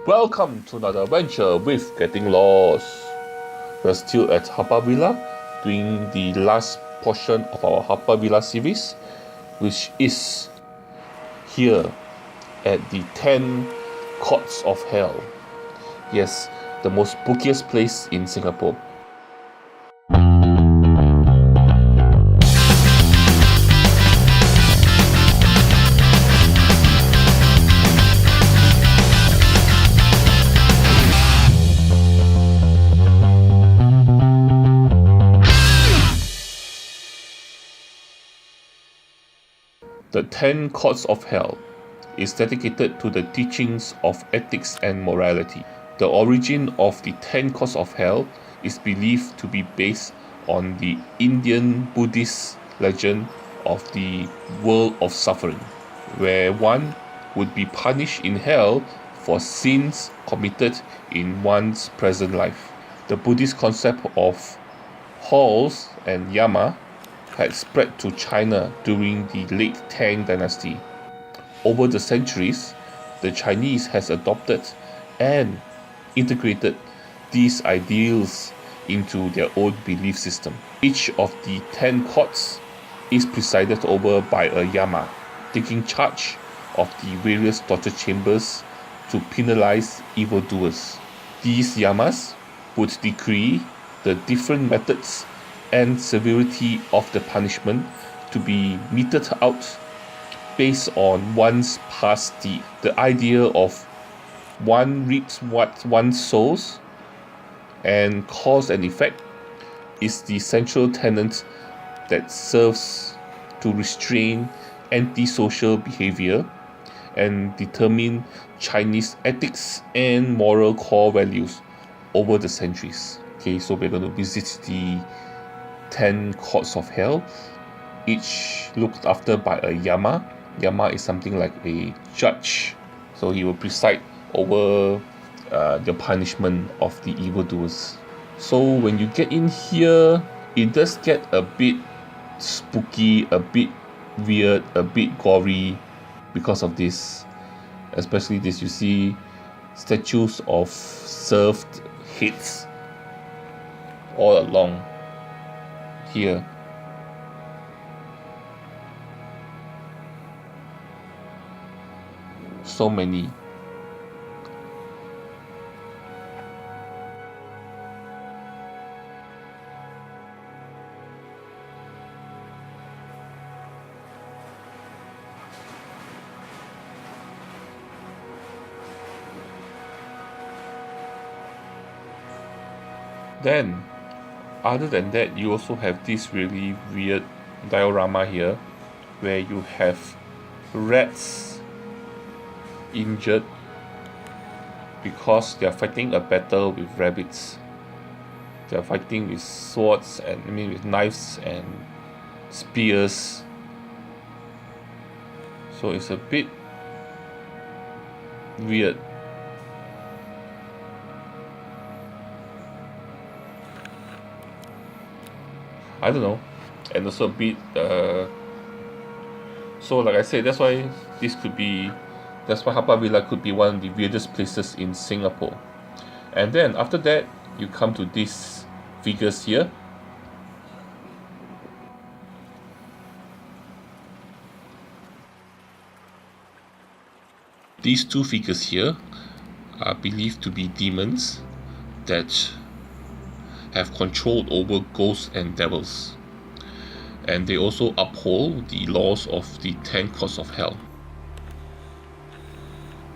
Welcome to another adventure with Getting Lost. We're still at Haw Par Villa, doing the last portion of our Haw Par Villa series, which is here at the 10 Courts of Hell. Yes, the most spookiest place in Singapore. The 10 Courts of Hell is dedicated to the teachings of ethics and morality. The origin of the 10 Courts of Hell is believed to be based on the Indian Buddhist legend of the world of suffering, where one would be punished in hell for sins committed in one's present life. The Buddhist concept of halls and yama had spread to China during the late Tang dynasty. Over the centuries, the Chinese has adopted and integrated these ideals into their own belief system. Each of the 10 courts is presided over by a yama, taking charge of the various torture chambers to penalize evildoers. These yamas would decree the different methods and severity of the punishment to be meted out based on one's past deed. The idea of one reaps what one sows and cause and effect is the central tenet that serves to restrain antisocial behavior and determine Chinese ethics and moral core values over the centuries. Okay, so we're going to visit the 10 Courts of Hell, each looked after by a yama. Yama is something like a judge, so he will preside over the punishment of the evildoers. So when you get in here, it does get a bit spooky, a bit weird, a bit gory because of this. Especially this, you see statues of served heads all along here. So many. Then other than that, you also have this really weird diorama here where you have rats injured because they are fighting a battle with rabbits. They are fighting with swords and with knives and spears. So it's a bit weird. I don't know, and also a bit so like I said, that's why Haw Par Villa could be one of the weirdest places in Singapore. And then after that, you come to these figures here. These two figures here are believed to be demons that have control over ghosts and devils, and they also uphold the laws of the 10 Courts of Hell.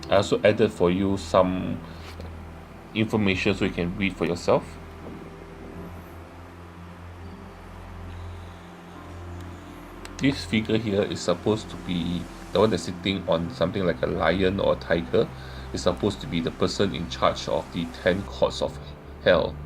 I also added for you some information so you can read for yourself. This figure here is supposed to be the one that's sitting on something like a lion or a tiger. Is supposed to be the person in charge of the 10 Courts of Hell.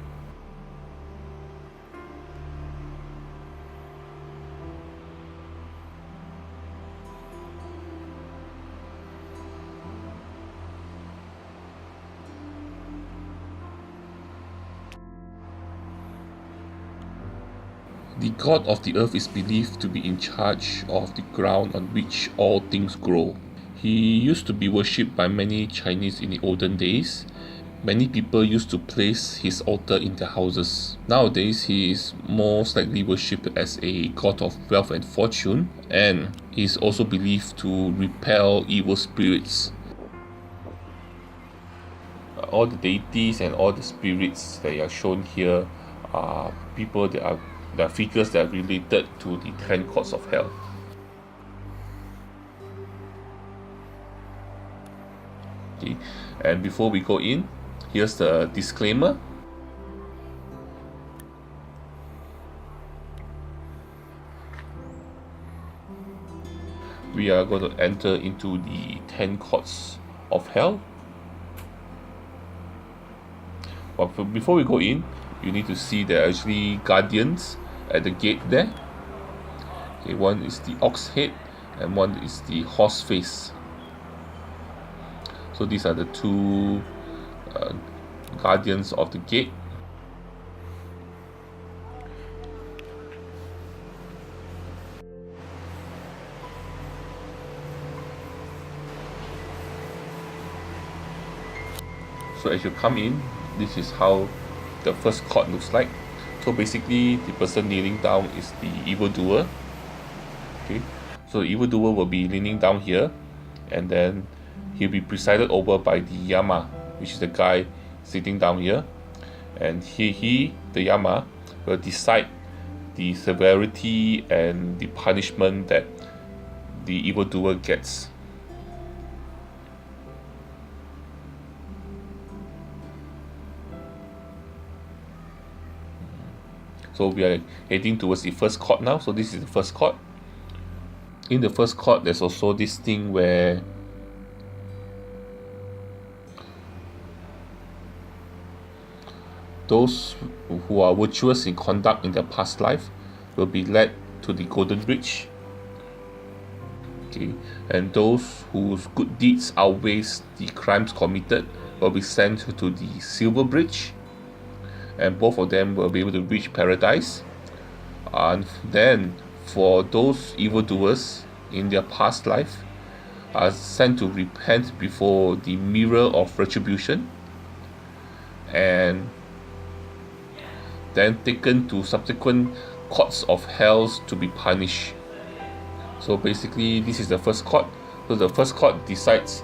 The god of the earth is believed to be in charge of the ground on which all things grow. He used to be worshipped by many Chinese in the olden days. Many people used to place his altar in their houses. Nowadays, he is most likely worshipped as a god of wealth and fortune, and he is also believed to repel evil spirits. All the deities and all the spirits that are shown here are people that are figures that are related to the 10 courts of hell. Okay. And before we go in, here's the disclaimer. We are going to enter into the 10 courts of hell. But before we go in, you need to see there are actually guardians at the gate there. Okay, one is the ox head and one is the horse face. So these are the two guardians of the gate. So as you come in, this is how the first court looks like. So basically, the person kneeling down is the evildoer. Okay, so the evildoer will be leaning down here, and then he'll be presided over by the Yama, which is the guy sitting down here, and the Yama, will decide the severity and the punishment that the evildoer gets. So we are heading towards the first court now. So this is the first court. In the first court, there's also this thing where those who are virtuous in conduct in their past life will be led to the golden bridge. Okay, and those whose good deeds outweighs the crimes committed will be sent to the silver bridge, and both of them will be able to reach paradise. And then for those evildoers in their past life are sent to repent before the mirror of retribution, and then taken to subsequent courts of hells to be punished. So basically, this is the first court. So the first court decides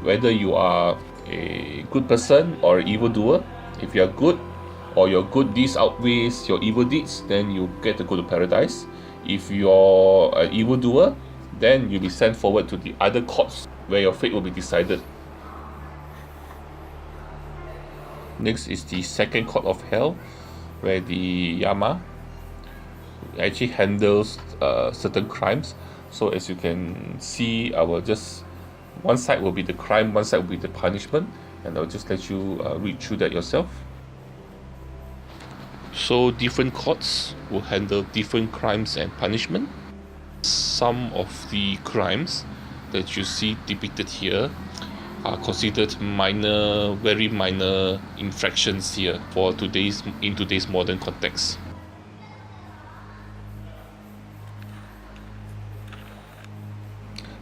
whether you are a good person or an evildoer. If you are good, or your good deeds outweighs your evil deeds, then you get to go to paradise. If you're an evildoer, then you'll be sent forward to the other courts where your fate will be decided. Next is the second court of hell, where the Yama actually handles certain crimes. So as you can see, I will just, one side will be the crime, one side will be the punishment, and I'll just let you read through that yourself. So different courts will handle different crimes and punishment. Some of the crimes that you see depicted here are considered minor, very minor infractions here in today's modern context.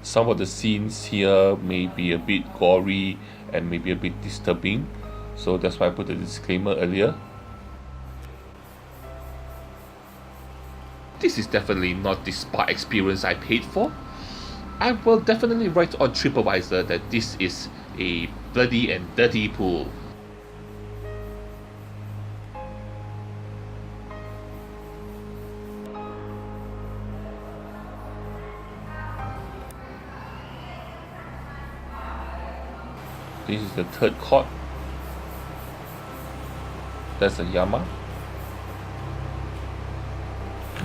Some of the scenes here may be a bit gory and maybe a bit disturbing, so that's why I put the disclaimer earlier. This is definitely not the spa experience I paid for. I will definitely write on TripAdvisor that this is a bloody and dirty pool. This is the third court. That's the Yama.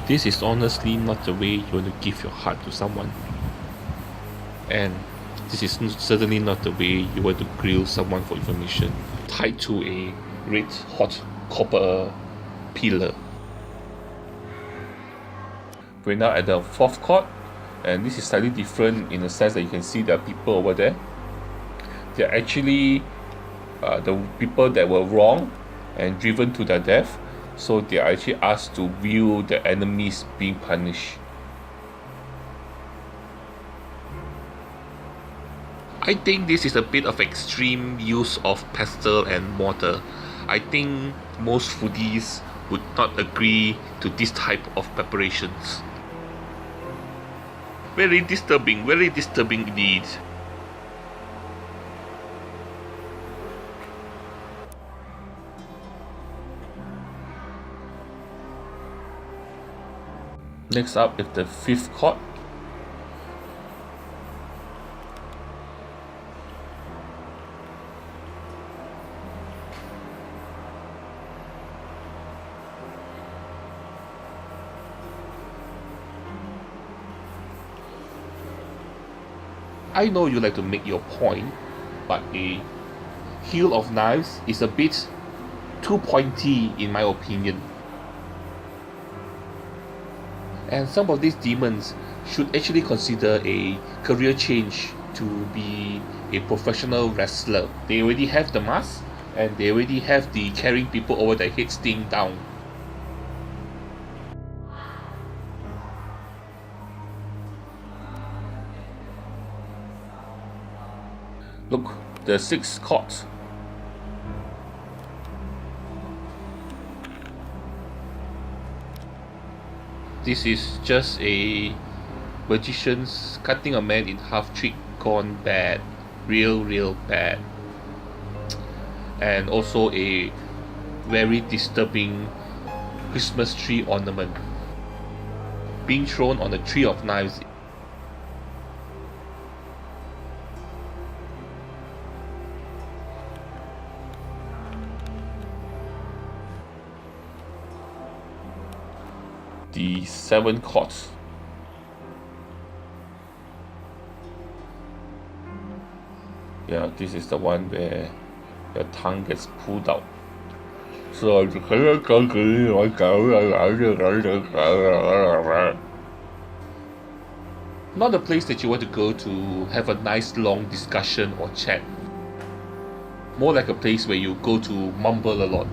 This is honestly not the way you want to give your heart to someone. And this is certainly not the way you want to grill someone for information tied to a red hot copper pillar. We're now at the fourth court, and this is slightly different in the sense that you can see there are people over there. They're actually the people that were wrong and driven to their death. So they are actually asked to view the enemies being punished. I think this is a bit of extreme use of pestle and mortar. I think most foodies would not agree to this type of preparations. Very disturbing indeed. Next up is the fifth chord. I know you like to make your point, but a heel of knives is a bit too pointy in my opinion. And some of these demons should actually consider a career change to be a professional wrestler. They already have the mask and they already have the carrying people over their heads thing down. Look, the sixth chord. This is just a magician's cutting a man in half trick gone bad. Real bad. And also a very disturbing Christmas tree ornament being thrown on a tree of knives. The seventh chord. Yeah, this is the one where your tongue gets pulled out. So not a place that you want to go to have a nice long discussion or chat. More like a place where you go to mumble a lot.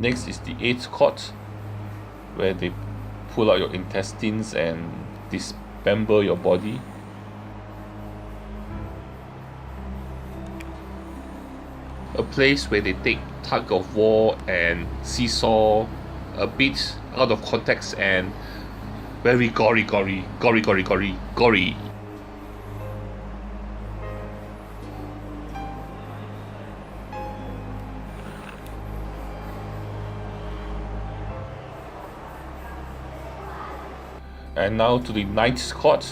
Next is the eighth chord, where they pull out your intestines and dismember your body. A place where they take tug of war and seesaw a bit out of context and very gory. And now to the ninth chord.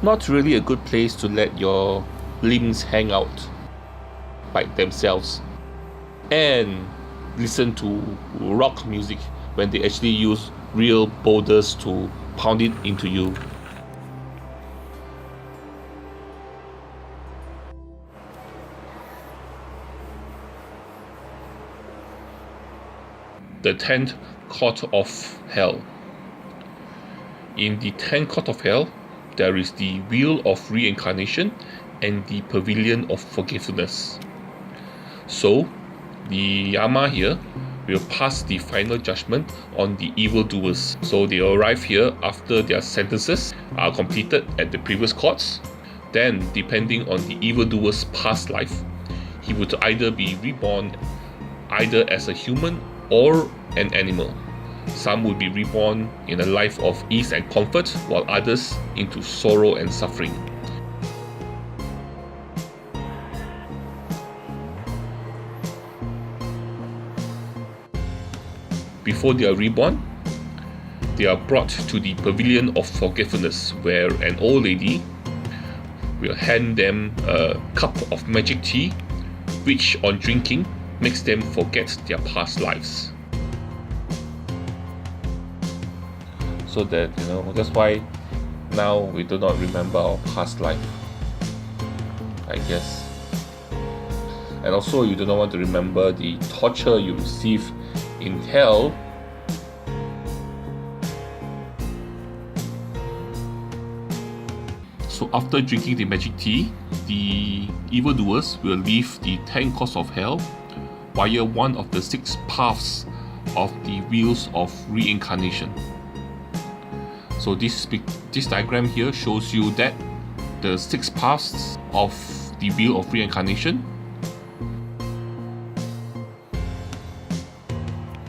Not really a good place to let your limbs hang out by themselves and listen to rock music when they actually use real boulders to pound it into you. The 10th chord of hell. In the 10th chord of hell, there is the wheel of reincarnation and the pavilion of forgiveness. So, the Yama here will pass the final judgment on the evildoers. So they arrive here after their sentences are completed at the previous courts. Then, depending on the evildoer's past life, he would either be reborn either as a human or an animal. Some would be reborn in a life of ease and comfort, while others into sorrow and suffering. Before they are reborn, they are brought to the pavilion of forgiveness, where an old lady will hand them a cup of magic tea, which on drinking makes them forget their past lives. So that, that's why now we do not remember our past life, I guess. And also you do not want to remember the torture you receive in hell. So after drinking the magic tea, the evildoers will leave the 10 courses of hell via one of the 6 paths of the wheels of reincarnation. So this diagram here shows you that the 6 paths of the wheel of reincarnation.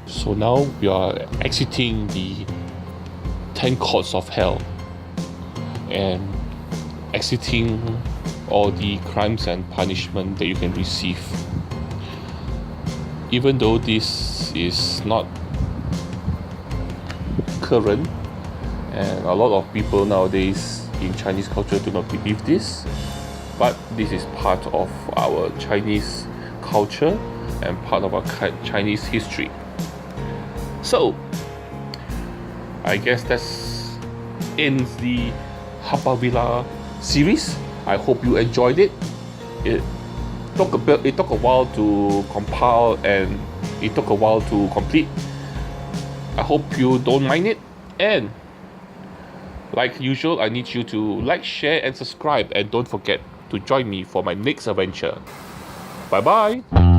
So now we are exiting the 10 courses of hell and exiting all the crimes and punishment that you can receive. Even though this is not current, and a lot of people nowadays in Chinese culture do not believe this, but this is part of our Chinese culture and part of our Chinese history. So I guess that's ends the Haw Par Villa series. I hope you enjoyed it. It took a while to compile and it took a while to complete. I hope you don't mind it, and like usual, I need you to like, share and subscribe, and don't forget to join me for my next adventure. Bye bye.